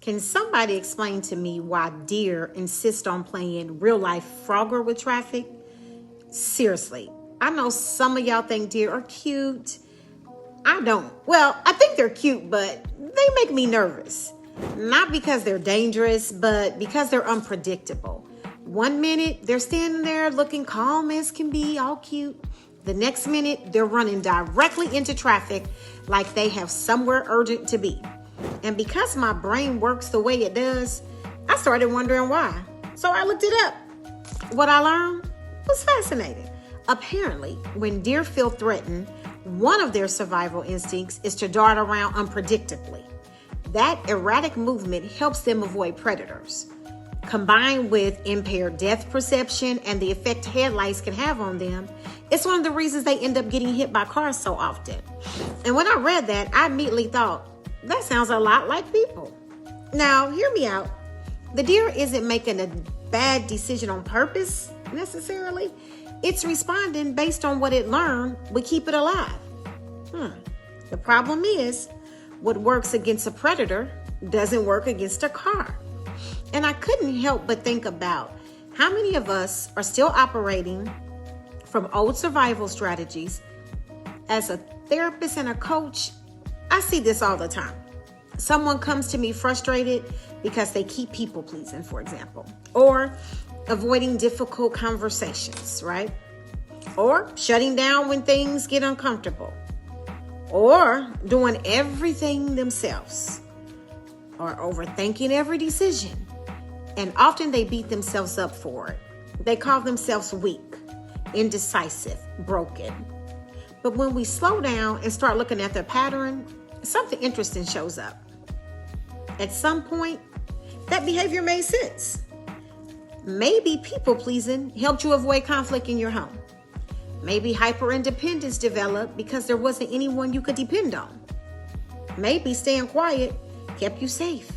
Can somebody explain to me why deer insist on playing real life Frogger with traffic? Seriously, I know some of y'all think deer are cute. I don't. Well, I think they're cute, but they make me nervous. Not because they're dangerous, but because they're unpredictable. One minute, they're standing there looking calm as can be, all cute. The next minute, they're running directly into traffic like they have somewhere urgent to be. And because my brain works the way it does, I started wondering why. So I looked it up. What I learned was fascinating. Apparently, when deer feel threatened, one of their survival instincts is to dart around unpredictably. That erratic movement helps them avoid predators. Combined with impaired depth perception and the effect headlights can have on them, it's one of the reasons they end up getting hit by cars so often. And when I read that, I immediately thought, that sounds a lot like people. Now, hear me out. The deer isn't making a bad decision on purpose, necessarily. It's responding based on what it learned would keep it alive. The problem is, what works against a predator doesn't work against a car. And I couldn't help but think about how many of us are still operating from old survival strategies. As a therapist and a coach, I see this all the time. Someone comes to me frustrated because they keep people pleasing, for example, or avoiding difficult conversations, right? Or shutting down when things get uncomfortable, or doing everything themselves, or overthinking every decision. And often they beat themselves up for it. They call themselves weak, indecisive, broken. But when we slow down and start looking at their pattern, something interesting shows up. At some point, that behavior made sense. Maybe people-pleasing helped you avoid conflict in your home. Maybe hyper-independence developed because there wasn't anyone you could depend on. Maybe staying quiet kept you safe.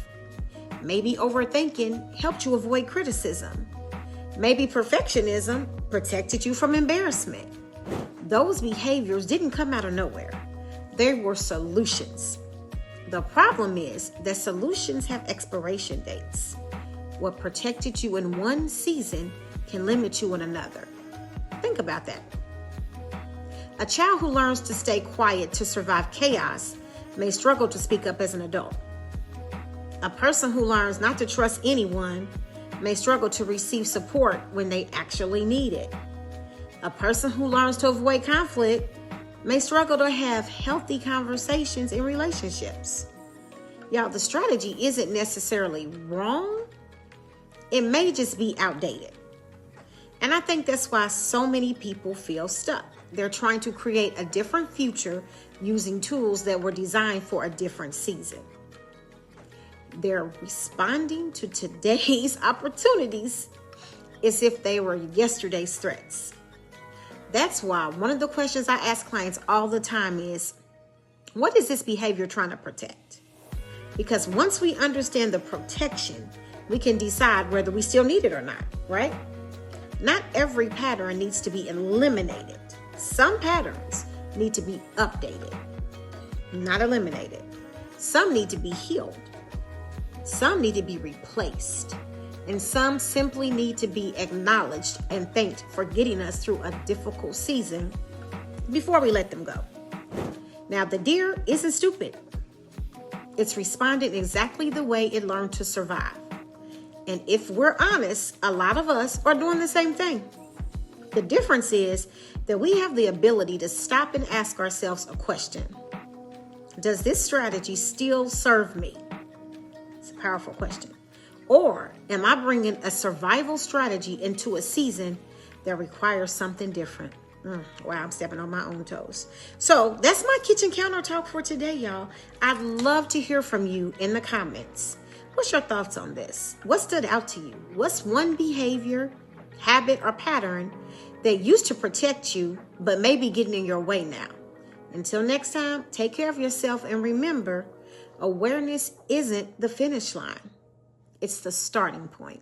Maybe overthinking helped you avoid criticism. Maybe perfectionism protected you from embarrassment. Those behaviors didn't come out of nowhere. They were solutions. The problem is that solutions have expiration dates. What protected you in one season can limit you in another. Think about that. A child who learns to stay quiet to survive chaos may struggle to speak up as an adult. A person who learns not to trust anyone may struggle to receive support when they actually need it. A person who learns to avoid conflict may struggle to have healthy conversations in relationships. Y'all, the strategy isn't necessarily wrong. It may just be outdated. And I think that's why so many people feel stuck. They're trying to create a different future using tools that were designed for a different season. They're responding to today's opportunities as if they were yesterday's threats. That's why one of the questions I ask clients all the time is, what is this behavior trying to protect? Because once we understand the protection, we can decide whether we still need it or not, right? Not every pattern needs to be eliminated. Some patterns need to be updated, not eliminated. Some need to be healed. Some need to be replaced. And some simply need to be acknowledged and thanked for getting us through a difficult season before we let them go. Now, the deer isn't stupid. It's responding exactly the way it learned to survive. And if we're honest, a lot of us are doing the same thing. The difference is that we have the ability to stop and ask ourselves a question. Does this strategy still serve me? It's a powerful question. Or am I bringing a survival strategy into a season that requires something different? Wow, I'm stepping on my own toes. So that's my kitchen counter talk for today, y'all. I'd love to hear from you in the comments. What's your thoughts on this? What stood out to you? What's one behavior, habit, or pattern that used to protect you, but may be getting in your way now? Until next time, take care of yourself and remember, awareness isn't the finish line. It's the starting point.